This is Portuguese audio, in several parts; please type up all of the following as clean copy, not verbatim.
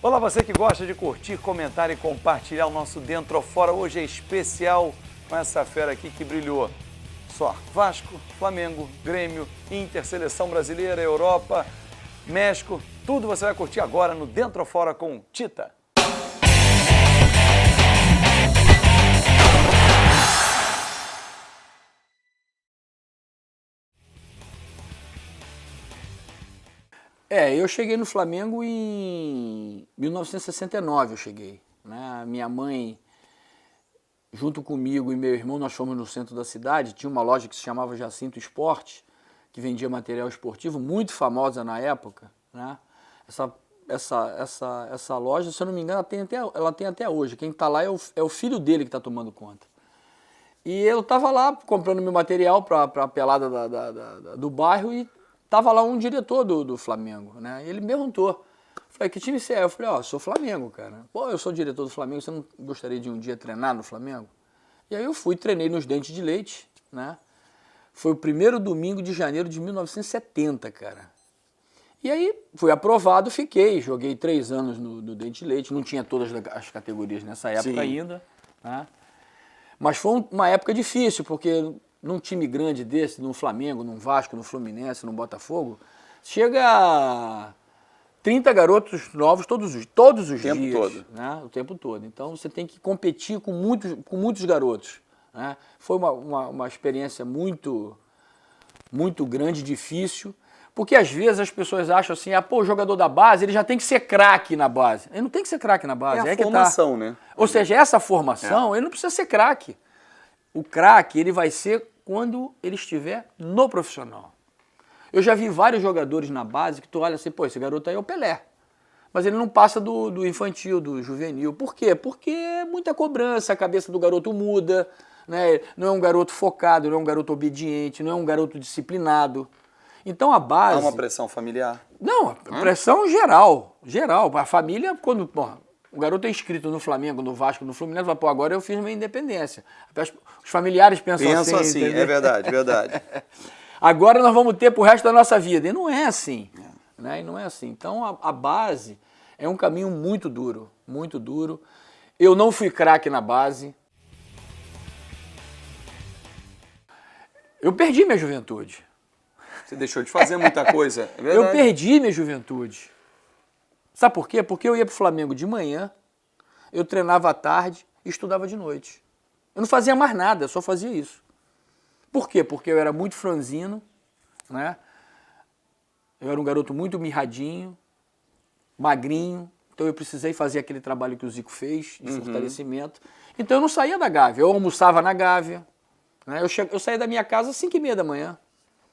Olá, você que gosta de curtir, comentar e compartilhar o nosso Dentro ou Fora. Hoje é especial com essa fera aqui que brilhou. Só Vasco, Flamengo, Grêmio, Inter, Seleção Brasileira, Europa, México. Tudo você vai curtir agora no Dentro ou Fora com Tita. Eu cheguei no Flamengo em 1969, eu cheguei, né? Minha mãe, junto comigo e meu irmão, nós fomos no centro da cidade, tinha uma loja que se chamava Jacinto Esporte, que vendia material esportivo, muito famosa na época, né? Essa loja, se eu não me engano, ela tem até hoje. Quem está lá é o filho dele que está tomando conta. E eu estava lá comprando meu material para a pelada do bairro e tava lá um diretor do Flamengo, né? E ele me perguntou, falei, que time você é? Eu falei, sou Flamengo, cara. Pô, eu sou diretor do Flamengo, você não gostaria de um dia treinar no Flamengo? E aí eu fui, treinei nos Dentes de Leite, né? Foi o primeiro domingo de janeiro de 1970, cara. E aí fui aprovado, fiquei, joguei 3 anos no Dente de Leite, não tinha todas as categorias nessa época ainda, né? Mas foi uma época difícil, porque num time grande desse, no Flamengo, no Vasco, no Fluminense, no Botafogo, chega a 30 garotos novos todos os dias. Todo. Né? O tempo todo. Então você tem que competir com muitos garotos. Né? Foi uma experiência muito grande, difícil, porque às vezes as pessoas acham assim, o jogador da base, ele já tem que ser craque na base. Ele não tem que ser craque na base. É a formação, né? Ou seja, essa formação, ele não precisa ser craque. O craque, ele vai ser quando ele estiver no profissional. Eu já vi vários jogadores na base que tu olha assim, pô, esse garoto aí é o Pelé. Mas ele não passa do infantil, do juvenil. Por quê? Porque é muita cobrança, a cabeça do garoto muda, né? Não é um garoto focado, não é um garoto obediente, não é um garoto disciplinado. Então a base... Há uma pressão familiar? Não, pressão geral. A família, quando... O garoto é inscrito no Flamengo, no Vasco, no Fluminense, fala, pô, agora eu fiz minha independência. Os familiares pensam assim. Entendeu? É verdade. Agora nós vamos ter pro resto da nossa vida. E não é assim. Né? E não é assim. Então a base é um caminho muito duro, muito duro. Eu não fui craque na base. Eu perdi minha juventude. Você deixou de fazer muita coisa, é verdade. Eu perdi minha juventude. Sabe por quê? Porque eu ia pro Flamengo de manhã, eu treinava à tarde e estudava de noite. Eu não fazia mais nada, eu só fazia isso. Por quê? Porque eu era muito franzino, né? Eu era um garoto muito mirradinho, magrinho, então eu precisei fazer aquele trabalho que o Zico fez, de fortalecimento. Então eu não saía da Gávea, eu almoçava na Gávea, né? Eu saía da minha casa às 5h30 da manhã.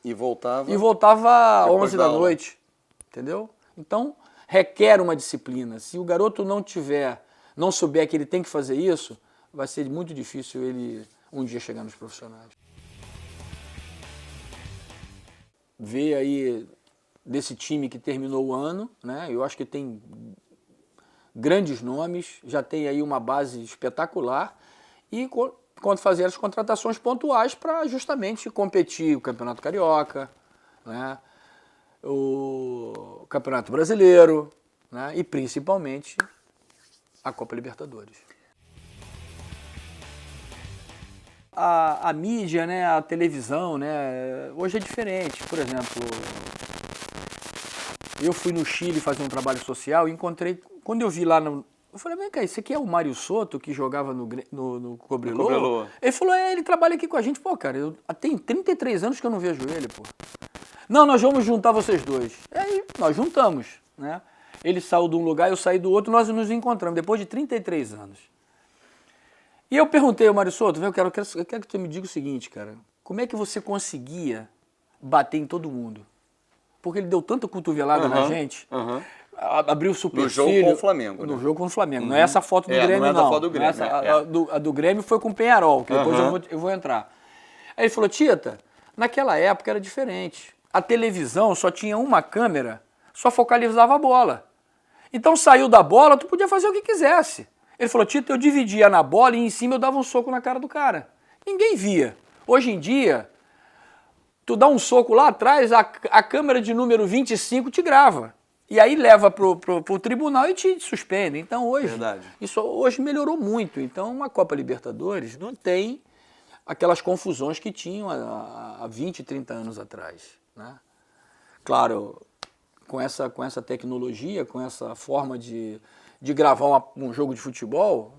E voltava? E voltava às 11 da aula. noite, entendeu? Então requer uma disciplina. Se o garoto não souber que ele tem que fazer isso, vai ser muito difícil ele um dia chegar nos profissionais. Ver aí desse time que terminou o ano, né? Eu acho que tem grandes nomes, já tem aí uma base espetacular e quando fazer as contratações pontuais para justamente competir o Campeonato Carioca, né? O Campeonato Brasileiro, né? E principalmente a Copa Libertadores. A mídia, né? A televisão, né? Hoje é diferente. Por exemplo, eu fui no Chile fazer um trabalho social e encontrei, quando eu vi lá eu falei, vem cá, esse aqui é o Mário Soto, que jogava no Cobreloa? Ele falou, ele trabalha aqui com a gente. Pô, cara, tem 33 anos que eu não vejo ele, pô. Não, nós vamos juntar vocês dois. E aí, nós juntamos, né? Ele saiu de um lugar, eu saí do outro, nós nos encontramos, depois de 33 anos. E eu perguntei ao Mário Soto, eu quero que você me diga o seguinte, cara, como é que você conseguia bater em todo mundo? Porque ele deu tanta cotovelada na gente, abriu o supercílio. No jogo com o Flamengo, né? No jogo com o Flamengo, não é essa foto do Grêmio, não. É da foto do Grêmio, a do Grêmio foi com o Penharol, que depois eu vou entrar. Aí ele falou, Tita, naquela época era diferente. A televisão só tinha uma câmera, só focalizava a bola. Então saiu da bola, tu podia fazer o que quisesse. Ele falou, Tita, eu dividia na bola e em cima eu dava um soco na cara do cara. Ninguém via. Hoje em dia, tu dá um soco lá atrás, a câmera de número 25 te grava. E aí leva pro tribunal e te suspende. Então hoje, Verdade. isso hoje melhorou muito. Então uma Copa Libertadores não tem aquelas confusões que tinham há 20, 30 anos atrás, né? Claro, com essa tecnologia, com essa forma de gravar um jogo de futebol,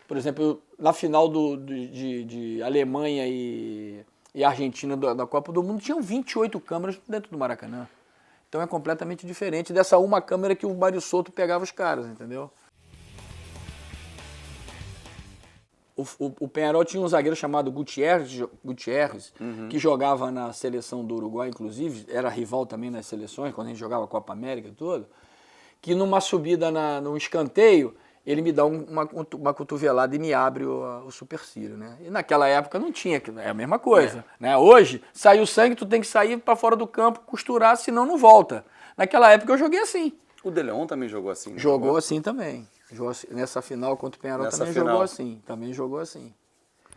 por exemplo, na final de Alemanha e Argentina da Copa do Mundo, tinham 28 câmeras dentro do Maracanã. Então é completamente diferente dessa uma câmera que o Mário Souto pegava os caras, entendeu? O Peñarol tinha um zagueiro chamado Gutierrez, que jogava na seleção do Uruguai, inclusive, era rival também nas seleções, quando a gente jogava a Copa América e tudo, que numa subida no escanteio, ele me dá uma cotovelada e me abre o supercílio, né? E naquela época não tinha, é a mesma coisa, né? Hoje, saiu sangue, tu tem que sair para fora do campo, costurar, senão não volta. Naquela época eu joguei assim. O De Leon também jogou assim, né? Jogou assim também. Nessa final contra o Peñarol também jogou assim. Também jogou assim.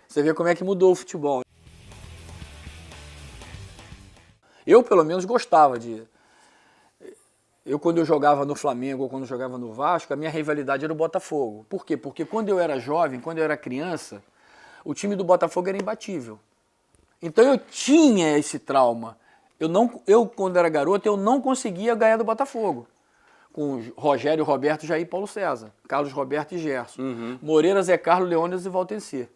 Você vê como é que mudou o futebol. Eu, pelo menos, gostava de... quando eu jogava no Flamengo ou quando eu jogava no Vasco, a minha rivalidade era o Botafogo. Por quê? Porque quando eu era jovem, quando eu era criança, o time do Botafogo era imbatível. Então eu tinha esse trauma. Eu quando era garoto, eu não conseguia ganhar do Botafogo. Com Rogério, Roberto, Jair, Paulo César, Carlos Roberto e Gerson. Moreira, Zé Carlos, Leônidas e Valtencê.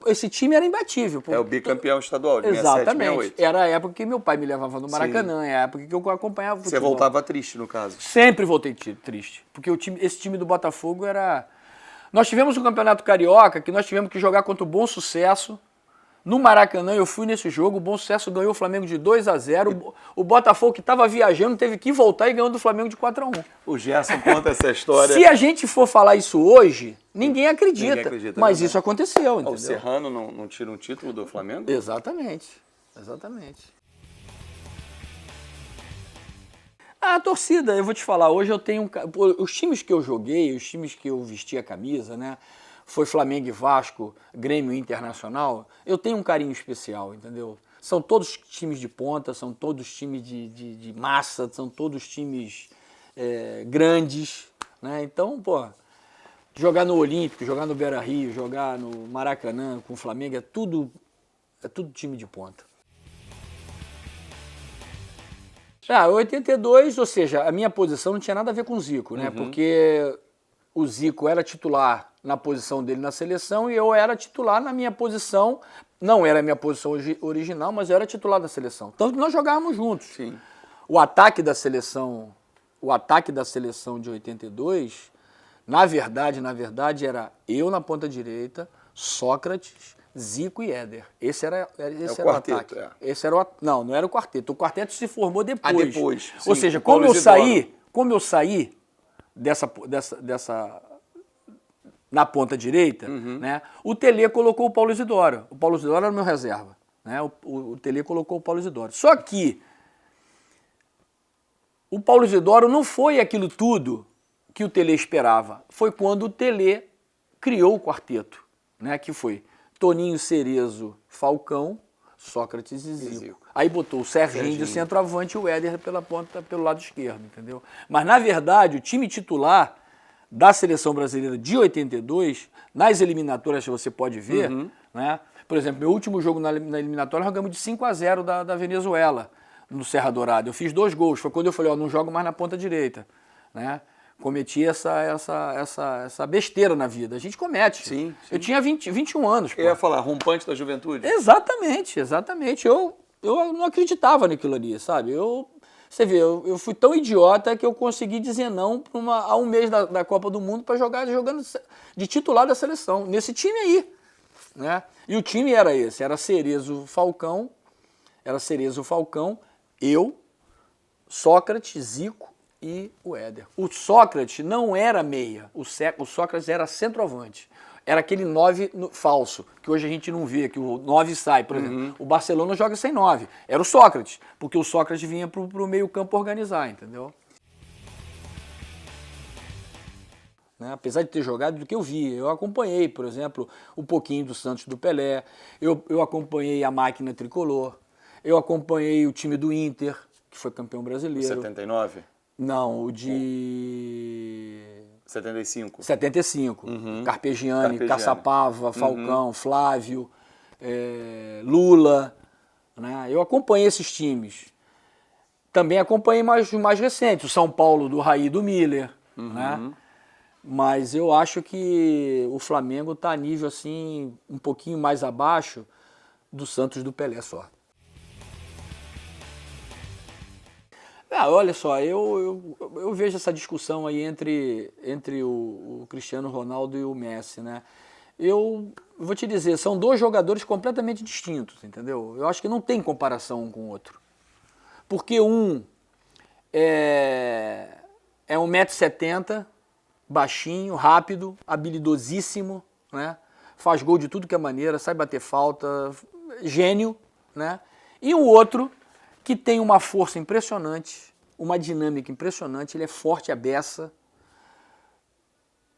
Esse time era imbatível. É o bicampeão estadual, de 67, exatamente. 68. Era a época que meu pai me levava no Maracanã, é a época que eu acompanhava o futebol. Você voltava triste, no caso? Sempre voltei triste, porque esse time do Botafogo era... Nós tivemos um campeonato carioca que nós tivemos que jogar contra o Bom Sucesso. No Maracanã, eu fui nesse jogo, o Bom Sucesso ganhou o Flamengo de 2-0. O Botafogo, que estava viajando, teve que voltar e ganhou do Flamengo de 4-1. O Gerson conta essa história. Se a gente for falar isso hoje, ninguém acredita. Mas isso aconteceu, entendeu? O Serrano não tira um título do Flamengo? Exatamente. A torcida, eu vou te falar, hoje eu tenho... Os times que eu joguei, os times que eu vesti a camisa, né? Foi Flamengo e Vasco, Grêmio e Internacional, eu tenho um carinho especial, entendeu? São todos times de ponta, são todos times de massa, são todos times grandes, né? Então, pô, jogar no Olímpico, jogar no Beira-Rio, jogar no Maracanã com o Flamengo, é tudo time de ponta. 82, ou seja, a minha posição não tinha nada a ver com o Zico, né? Porque o Zico era titular na posição dele na seleção e eu era titular na minha posição, não era a minha posição original, mas eu era titular da seleção. Tanto que nós jogávamos juntos. Sim. O ataque da seleção de 82, na verdade, era eu na ponta direita, Sócrates, Zico e Éder. Esse era o quarteto, ataque. Esse era não era o quarteto. O quarteto se formou depois. Depois. Ou Sim, seja, como eu saí dessa na ponta direita, né? O Tele colocou o Paulo Isidoro. O Paulo Isidoro era o meu reserva, né? O Tele colocou o Paulo Isidoro. Só que o Paulo Isidoro não foi aquilo tudo que o Tele esperava. Foi quando o Tele criou o quarteto, né? Que foi Toninho, Cerezo, Falcão, Sócrates e Zico. Aí botou o Serginho de centroavante e o Éder pela ponta, pelo lado esquerdo, entendeu? Mas, na verdade, o time titular da seleção brasileira de 82, nas eliminatórias, você pode ver, né? Por exemplo, meu último jogo na eliminatória, jogamos de 5-0 da Venezuela, no Serra Dourada. Eu fiz 2 gols, foi quando eu falei, não jogo mais na ponta direita, né? Cometi essa besteira na vida. A gente comete. Sim. Eu tinha 21 anos. Pô. Eu ia falar, rompante da juventude? Exatamente. Eu não acreditava naquilo ali, sabe? Você vê, eu fui tão idiota que eu consegui dizer não a um mês da Copa do Mundo para jogando de titular da seleção, nesse time aí, né? E o time era esse, era Cerezo, Falcão, eu, Sócrates, Zico e o Éder. O Sócrates não era meia, o Sócrates era centroavante. Era aquele 9 falso, que hoje a gente não vê, que o 9 sai, por exemplo. O Barcelona joga sem 9. Era o Sócrates, porque o Sócrates vinha pro meio campo organizar, entendeu? Né? Apesar de ter jogado do que eu vi, eu acompanhei, por exemplo, um pouquinho do Santos do Pelé, eu acompanhei a máquina tricolor, eu acompanhei o time do Inter, que foi campeão O brasileiro. 79? Não, o de 75. 75. Carpegiani, Carpegiani. Caçapava, Falcão, Flávio, Lula. Né? Eu acompanhei esses times. Também acompanhei mais recentes, o São Paulo do Raí e do Miller. Né? Mas eu acho que o Flamengo está a nível assim, um pouquinho mais abaixo do Santos do Pelé só. Olha só, eu vejo essa discussão aí entre o Cristiano Ronaldo e o Messi, né? Eu vou te dizer, são dois jogadores completamente distintos, entendeu? Eu acho que não tem comparação um com o outro. Porque um é 1,70 m, baixinho, rápido, habilidosíssimo, né? Faz gol de tudo que é maneira, sabe bater falta, gênio, né? E o outro que tem uma força impressionante, uma dinâmica impressionante, ele é forte à beça,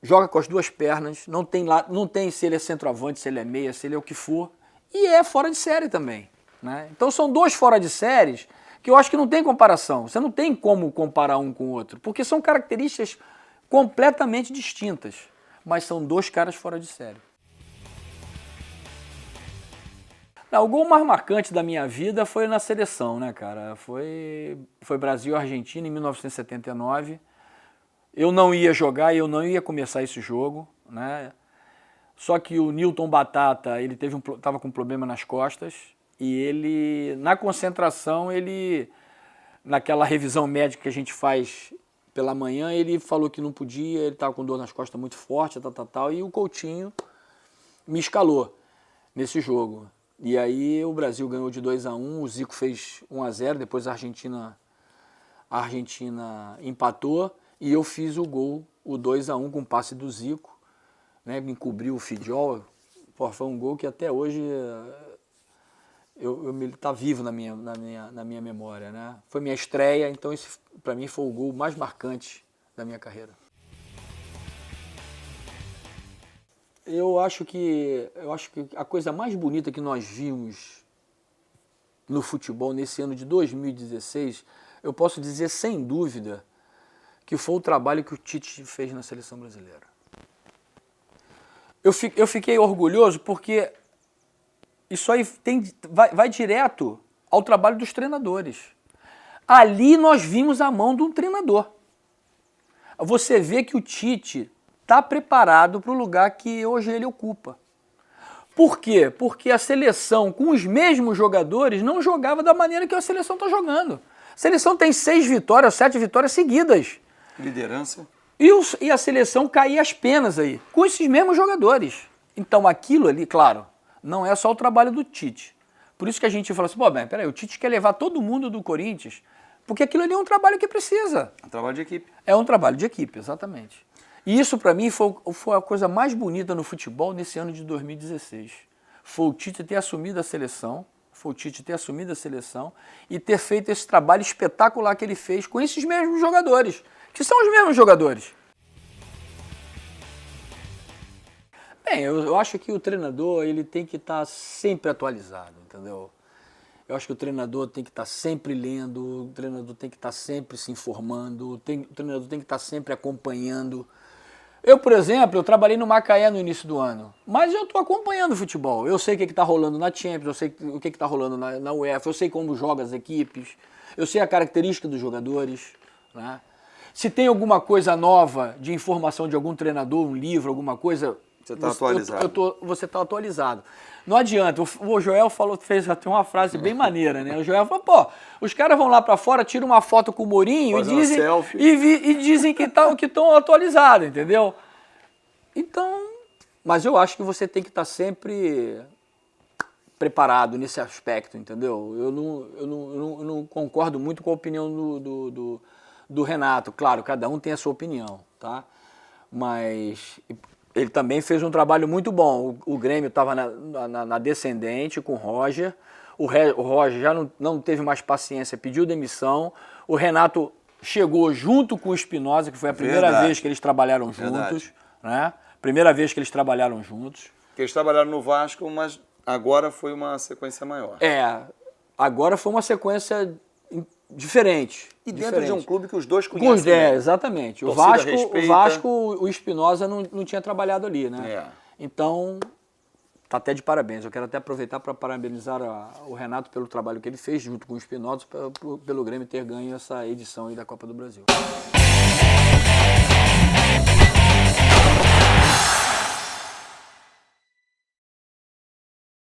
joga com as duas pernas, não tem se ele é centroavante, se ele é meia, se ele é o que for, e é fora de série também. Né? Então são dois fora de séries que eu acho que não tem comparação, você não tem como comparar um com o outro, porque são características completamente distintas, mas são dois caras fora de série. Não, o gol mais marcante da minha vida foi na seleção, né, cara? Foi Brasil e Argentina em 1979. Eu não ia jogar e eu não ia começar esse jogo, né? Só que o Newton Batata, ele estava com um problema nas costas e ele, na concentração, naquela revisão médica que a gente faz pela manhã, ele falou que não podia, ele estava com dor nas costas muito forte, e o Coutinho me escalou nesse jogo. E aí o Brasil ganhou de 2-1, o Zico fez 1-0, depois a Argentina empatou e eu fiz o gol, o 2-1 com o passe do Zico, né, me encobriu o Fidiol. Pô, foi um gol que até hoje tá vivo na minha memória, né? Foi minha estreia, então esse para mim foi o gol mais marcante da minha carreira. Eu acho que a coisa mais bonita que nós vimos no futebol nesse ano de 2016, eu posso dizer sem dúvida que foi o trabalho que o Tite fez na seleção brasileira. Eu fiquei orgulhoso porque isso aí vai direto ao trabalho dos treinadores. Ali nós vimos a mão de um treinador. Você vê que o Tite está preparado para o lugar que hoje ele ocupa. Por quê? Porque a seleção, com os mesmos jogadores, não jogava da maneira que a seleção está jogando. A seleção tem 6 vitórias, 7 vitórias seguidas. Liderança. E a seleção caía as penas aí, com esses mesmos jogadores. Então aquilo ali, claro, não é só o trabalho do Tite. Por isso que a gente fala assim, peraí, o Tite quer levar todo mundo do Corinthians, porque aquilo ali é um trabalho que precisa. É um trabalho de equipe. É um trabalho de equipe, exatamente. E isso, para mim, foi a coisa mais bonita no futebol nesse ano de 2016. Foi o Tite ter assumido a seleção, e ter feito esse trabalho espetacular que ele fez com esses mesmos jogadores, que são os mesmos jogadores. Bem, eu acho que o treinador ele tem que estar sempre atualizado, entendeu? Eu acho que o treinador tem que estar sempre lendo, o treinador tem que estar sempre se informando, o treinador tem que estar sempre acompanhando. Eu, por exemplo, eu trabalhei no Macaé no início do ano, mas eu estou acompanhando o futebol. Eu sei o que está rolando na Champions, eu sei o que está rolando na UEFA, eu sei como jogam as equipes, eu sei a característica dos jogadores. Né? Se tem alguma coisa nova de informação de algum treinador, um livro, alguma coisa... Você está atualizado. Você está atualizado. Não adianta. O Joel fez até uma frase bem maneira, né? O Joel falou, os caras vão lá para fora, tiram uma foto com o Mourinho e dizem que estão atualizados, entendeu? Então, mas eu acho que você tem que estar sempre preparado nesse aspecto, entendeu? Eu não concordo muito com a opinião do Renato. Claro, cada um tem a sua opinião, tá? Mas... ele também fez um trabalho muito bom. O Grêmio estava na descendente com o Roger. O Roger já não teve mais paciência, pediu demissão. O Renato chegou junto com o Espinosa, que foi a primeira vez que eles trabalharam juntos. Né? Primeira vez que eles trabalharam juntos. Que eles trabalharam no Vasco, mas agora foi uma sequência maior. Agora foi uma sequência diferente. E dentro de um clube que os dois Com conhecem. exatamente. O Torcida Vasco, respeita. o Espinosa não tinha trabalhado ali, né? É. Então, tá até de parabéns. Eu quero até aproveitar para parabenizar o Renato pelo trabalho que ele fez junto com o Espinosa, pelo Grêmio ter ganho essa edição aí da Copa do Brasil.